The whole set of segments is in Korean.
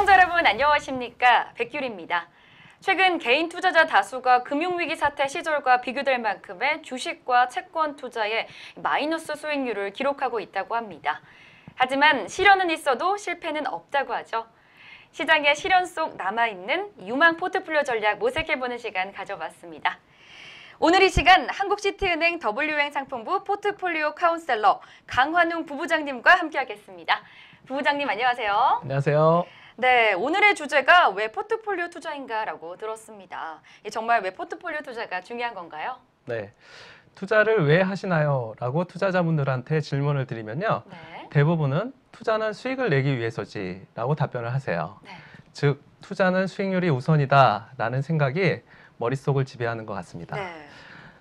시청자 여러분 안녕하십니까? 백규리입니다. 최근 개인 투자자 다수가 금융위기 사태 시절과 비교될 만큼의 주식과 채권 투자에 마이너스 수익률을 기록하고 있다고 합니다. 하지만 실현은 있어도 실패는 없다고 하죠. 시장의 실현 속 남아있는 유망 포트폴리오 전략 모색해보는 시간 가져봤습니다. 오늘 이 시간 한국시티은행 W행 상품부 포트폴리오 카운셀러 강환웅 부부장님과 함께하겠습니다. 부부장님 안녕하세요. 안녕하세요. 네, 오늘의 주제가 왜 포트폴리오 투자인가라고 들었습니다. 정말 왜 포트폴리오 투자가 중요한 건가요? 네, 투자를 왜 하시나요? 라고 투자자분들한테 질문을 드리면요. 네. 대부분은 투자는 수익을 내기 위해서지 라고 답변을 하세요. 네. 즉, 투자는 수익률이 우선이다 라는 생각이 머릿속을 지배하는 것 같습니다. 네.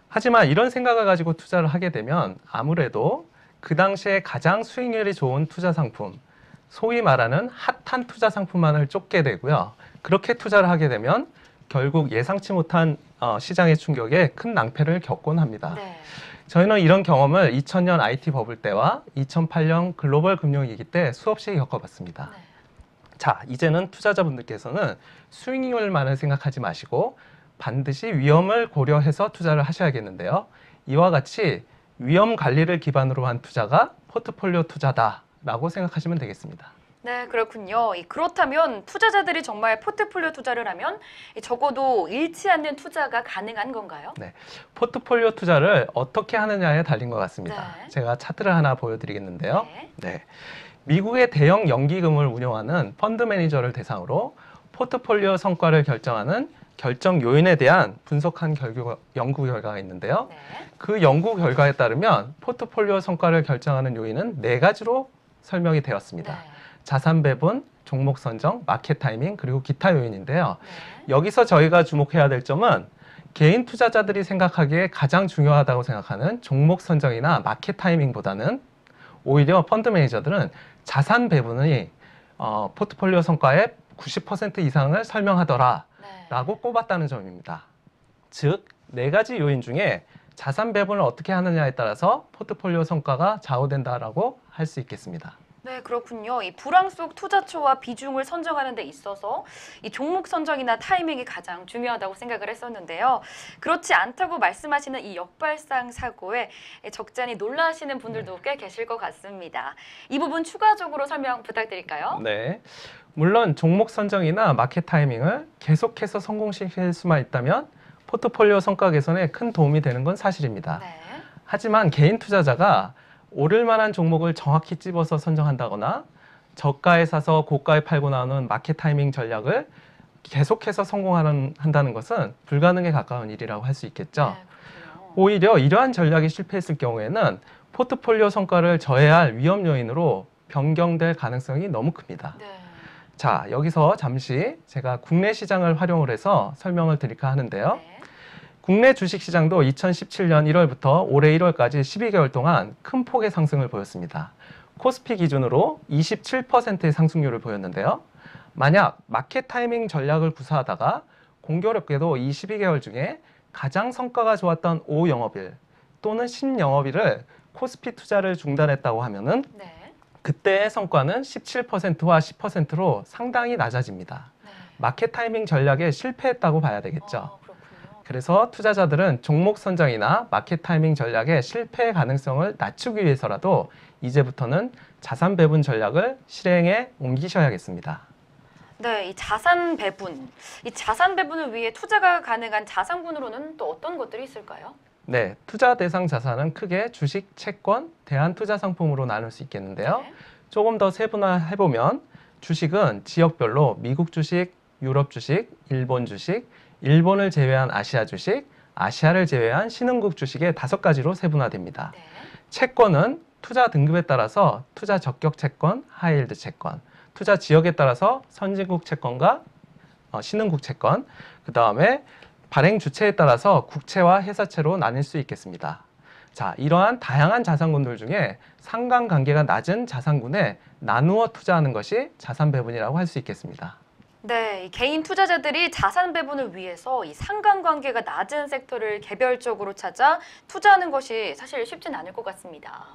하지만 이런 생각을 가지고 투자를 하게 되면 아무래도 그 당시에 가장 수익률이 좋은 투자 상품, 소위 말하는 핫한 투자 상품만을 쫓게 되고요. 그렇게 투자를 하게 되면 결국 예상치 못한 시장의 충격에 큰 낭패를 겪곤 합니다. 네. 저희는 이런 경험을 2000년 IT 버블 때와 2008년 글로벌 금융위기 때 수없이 겪어봤습니다. 네. 자, 이제는 투자자분들께서는 수익률만을 생각하지 마시고 반드시 위험을 고려해서 투자를 하셔야겠는데요. 이와 같이 위험 관리를 기반으로 한 투자가 포트폴리오 투자다라고 생각하시면 되겠습니다. 네, 그렇군요. 그렇다면 투자자들이 정말 포트폴리오 투자를 하면 적어도 잃지 않는 투자가 가능한 건가요? 네, 포트폴리오 투자를 어떻게 하느냐에 달린 것 같습니다. 네. 제가 차트를 하나 보여드리겠는데요. 네. 네, 미국의 대형 연기금을 운영하는 펀드 매니저를 대상으로 포트폴리오 성과를 결정하는 결정 요인에 대한 분석한 연구 결과가 있는데요. 네. 그 연구 결과에 따르면 포트폴리오 성과를 결정하는 요인은 4가지로 설명이 되었습니다. 네. 자산 배분, 종목 선정, 마켓 타이밍, 그리고 기타 요인인데요. 네. 여기서 저희가 주목해야 될 점은 개인 투자자들이 생각하기에 가장 중요하다고 생각하는 종목 선정이나 마켓 타이밍보다는 오히려 펀드 매니저들은 자산 배분이 포트폴리오 성과의 90% 이상을 설명하더라 라고 꼽았다는 점입니다. 즉, 4가지 요인 중에 자산 배분을 어떻게 하느냐에 따라서 포트폴리오 성과가 좌우된다라고 할 수 있겠습니다. 네, 그렇군요. 이 불황 속 투자처와 비중을 선정하는 데 있어서 이 종목 선정이나 타이밍이 가장 중요하다고 생각을 했었는데요. 그렇지 않다고 말씀하시는 이 역발상 사고에 적잖이 놀라시는 분들도 꽤 계실 것 같습니다. 이 부분 추가적으로 설명 부탁드릴까요? 네, 물론 종목 선정이나 마켓 타이밍을 계속해서 성공시킬 수만 있다면 포트폴리오 성과 개선에 큰 도움이 되는 건 사실입니다. 네. 하지만 개인 투자자가 오를 만한 종목을 정확히 찝어서 선정한다거나 저가에 사서 고가에 팔고 나오는 마켓 타이밍 전략을 계속해서 한다는 것은 불가능에 가까운 일이라고 할 수 있겠죠. 네, 그렇군요. 오히려 이러한 전략이 실패했을 경우에는 포트폴리오 성과를 저해할 위험 요인으로 변경될 가능성이 너무 큽니다. 네. 자, 여기서 잠시 제가 국내 시장을 활용을 해서 설명을 드릴까 하는데요. 네. 국내 주식시장도 2017년 1월부터 올해 1월까지 12개월 동안 큰 폭의 상승을 보였습니다. 코스피 기준으로 27%의 상승률을 보였는데요. 만약 마켓 타이밍 전략을 구사하다가 공교롭게도 이 12개월 중에 가장 성과가 좋았던 5영업일 또는 10영업일을 코스피 투자를 중단했다고 하면은 네. 그때의 성과는 17%와 10%로 상당히 낮아집니다. 네. 마켓 타이밍 전략에 실패했다고 봐야 되겠죠. 그렇군요. 그래서 투자자들은 종목 선정이나 마켓 타이밍 전략의 실패 가능성을 낮추기 위해서라도 이제부터는 자산 배분 전략을 실행에 옮기셔야겠습니다. 네, 이 자산 배분을 위해 투자가 가능한 자산군으로는 또 어떤 것들이 있을까요? 네, 투자 대상 자산은 크게 주식, 채권, 대한 투자 상품으로 나눌 수 있겠는데요. 네. 조금 더 세분화해보면 주식은 지역별로 미국 주식, 유럽 주식, 일본 주식, 일본을 제외한 아시아 주식, 아시아를 제외한 신흥국 주식의 5가지로 세분화됩니다. 네. 채권은 투자 등급에 따라서 투자 적격 채권, 하이힐드 채권, 투자 지역에 따라서 선진국 채권과 신흥국 채권, 그 다음에 발행 주체에 따라서 국채와 회사채로 나뉠 수 있겠습니다. 자, 이러한 다양한 자산군들 중에 상관관계가 낮은 자산군에 나누어 투자하는 것이 자산 배분이라고 할 수 있겠습니다. 네, 이 개인 투자자들이 자산 배분을 위해서 이 상관관계가 낮은 섹터를 개별적으로 찾아 투자하는 것이 사실 쉽진 않을 것 같습니다.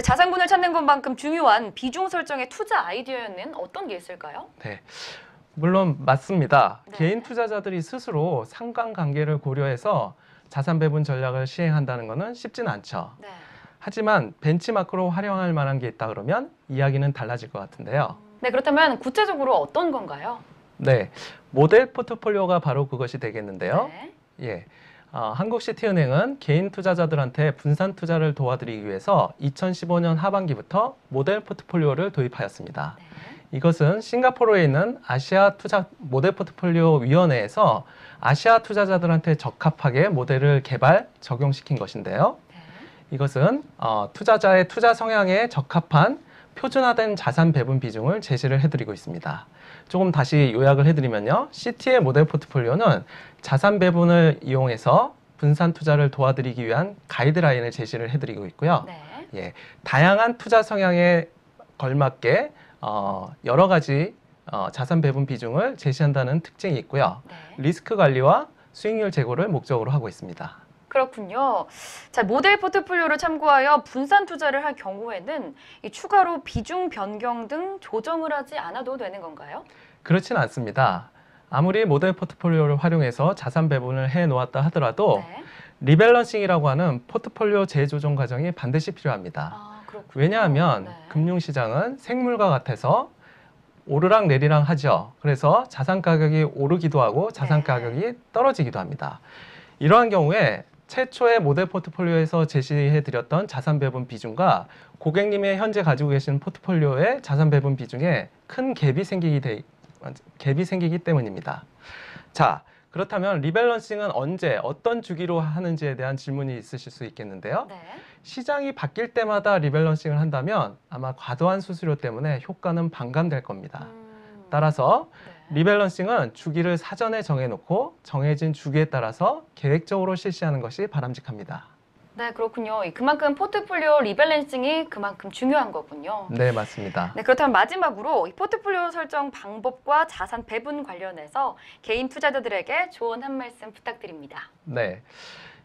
자산군을 찾는 것만큼 중요한 비중 설정의 투자 아이디어에는 어떤 게 있을까요? 네. 물론 맞습니다. 네. 개인 투자자들이 스스로 상관관계를 고려해서 자산 배분 전략을 시행한다는 것은 쉽지는 않죠. 네. 하지만 벤치마크로 활용할 만한 게 있다 그러면 이야기는 달라질 것 같은데요. 네, 그렇다면 구체적으로 어떤 건가요? 네, 모델 포트폴리오가 바로 그것이 되겠는데요. 네. 예, 한국시티은행은 개인 투자자들한테 분산 투자를 도와드리기 위해서 2015년 하반기부터 모델 포트폴리오를 도입하였습니다. 네. 이것은 싱가포르에 있는 아시아 투자 모델 포트폴리오 위원회에서 아시아 투자자들한테 적합하게 모델을 개발, 적용시킨 것인데요. 네. 이것은 투자자의 투자 성향에 적합한 표준화된 자산 배분 비중을 제시를 해드리고 있습니다. 조금 다시 요약을 해드리면요. 시티의 모델 포트폴리오는 자산 배분을 이용해서 분산 투자를 도와드리기 위한 가이드라인을 제시를 해드리고 있고요. 네. 예, 다양한 투자 성향에 걸맞게 여러 가지 자산 배분 비중을 제시한다는 특징이 있고요. 네. 리스크 관리와 수익률 제고를 목적으로 하고 있습니다. 그렇군요. 자, 모델 포트폴리오를 참고하여 분산 투자를 할 경우에는 이 추가로 비중 변경 등 조정을 하지 않아도 되는 건가요? 그렇진 않습니다. 아무리 모델 포트폴리오를 활용해서 자산 배분을 해 놓았다 하더라도 네. 리밸런싱이라고 하는 포트폴리오 재조정 과정이 반드시 필요합니다. 아, 그렇군요. 왜냐하면 네. 금융시장은 생물과 같아서 오르락 내리락 하죠. 그래서 자산 가격이 오르기도 하고 자산 네. 가격이 떨어지기도 합니다. 이러한 경우에 최초의 모델 포트폴리오에서 제시해드렸던 자산 배분 비중과 고객님의 현재 가지고 계신 포트폴리오의 자산 배분 비중에 큰 갭이 생기기 때문입니다. 자, 그렇다면 리밸런싱은 언제 어떤 주기로 하는지에 대한 질문이 있으실 수 있겠는데요. 네. 시장이 바뀔 때마다 리밸런싱을 한다면 아마 과도한 수수료 때문에 효과는 반감될 겁니다. 따라서 네. 리밸런싱은 주기를 사전에 정해놓고 정해진 주기에 따라서 계획적으로 실시하는 것이 바람직합니다. 네, 그렇군요. 그만큼 포트폴리오 리밸런싱이 그만큼 중요한 거군요. 네, 맞습니다. 네, 그렇다면 마지막으로 이 포트폴리오 설정 방법과 자산 배분 관련해서 개인 투자자들에게 조언 한 말씀 부탁드립니다. 네,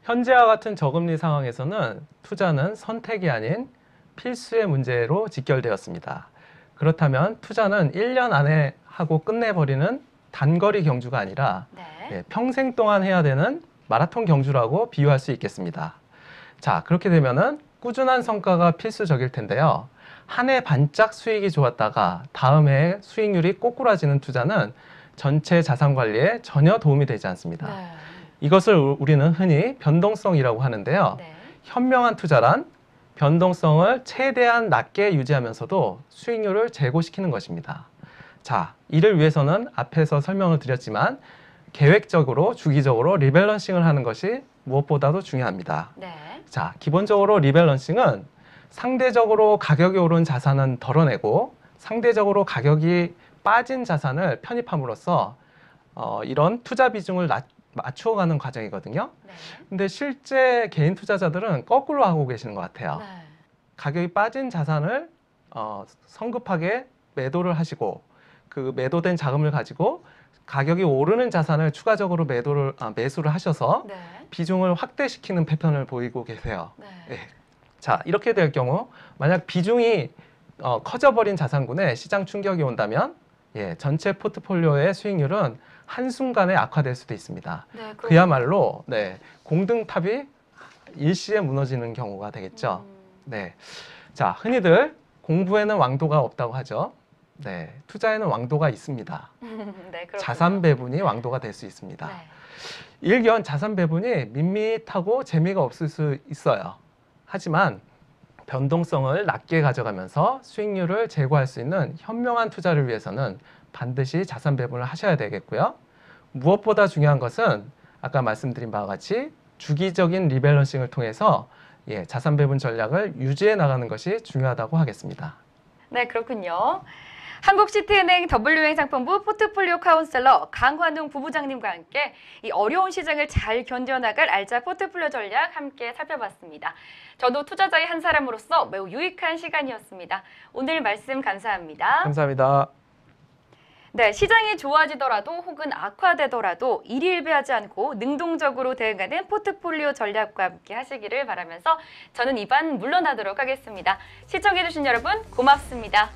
현재와 같은 저금리 상황에서는 투자는 선택이 아닌 필수의 문제로 직결되었습니다. 그렇다면 투자는 1년 안에 하고 끝내버리는 단거리 경주가 아니라 네. 평생 동안 해야 되는 마라톤 경주라고 비유할 수 있겠습니다. 자, 그렇게 되면은 꾸준한 성과가 필수적일 텐데요. 한 해 반짝 수익이 좋았다가 다음 해에 수익률이 꼬꾸라지는 투자는 전체 자산 관리에 전혀 도움이 되지 않습니다. 네. 이것을 우리는 흔히 변동성이라고 하는데요. 네. 현명한 투자란 변동성을 최대한 낮게 유지하면서도 수익률을 제고시키는 것입니다. 자, 이를 위해서는 앞에서 설명을 드렸지만 계획적으로 주기적으로 리밸런싱을 하는 것이 무엇보다도 중요합니다. 네. 자, 기본적으로 리밸런싱은 상대적으로 가격이 오른 자산은 덜어내고 상대적으로 가격이 빠진 자산을 편입함으로써 이런 투자 비중을 맞추어가는 과정이거든요. 네. 근데 실제 개인 투자자들은 거꾸로 하고 계시는 것 같아요. 네. 가격이 빠진 자산을 성급하게 매도를 하시고 그 매도된 자금을 가지고 가격이 오르는 자산을 추가적으로 매수를 하셔서 네. 비중을 확대시키는 패턴을 보이고 계세요. 네. 예. 자, 이렇게 될 경우 만약 비중이 커져버린 자산군에 시장 충격이 온다면 전체 포트폴리오의 수익률은 한순간에 악화될 수도 있습니다. 네, 그렇군요. 그야말로 공등탑이 일시에 무너지는 경우가 되겠죠. 네. 자, 흔히들 공부에는 왕도가 없다고 하죠. 네, 투자에는 왕도가 있습니다. 네, 그렇군요. 자산 배분이 왕도가 될 수 있습니다. 네. 일견 자산 배분이 밋밋하고 재미가 없을 수 있어요. 하지만 변동성을 낮게 가져가면서 수익률을 제고할 수 있는 현명한 투자를 위해서는 반드시 자산 배분을 하셔야 되겠고요. 무엇보다 중요한 것은 아까 말씀드린 바와 같이 주기적인 리밸런싱을 통해서 자산 배분 전략을 유지해 나가는 것이 중요하다고 하겠습니다. 네, 그렇군요. 한국시티은행 W행상품부 포트폴리오 카운셀러 강환웅 부부장님과 함께 이 어려운 시장을 잘 견뎌나갈 알짜 포트폴리오 전략 함께 살펴봤습니다. 저도 투자자의 한 사람으로서 매우 유익한 시간이었습니다. 오늘 말씀 감사합니다. 감사합니다. 네, 시장이 좋아지더라도 혹은 악화되더라도 일희일비하지 않고 능동적으로 대응하는 포트폴리오 전략과 함께 하시기를 바라면서 저는 이만 물러나도록 하겠습니다. 시청해주신 여러분 고맙습니다.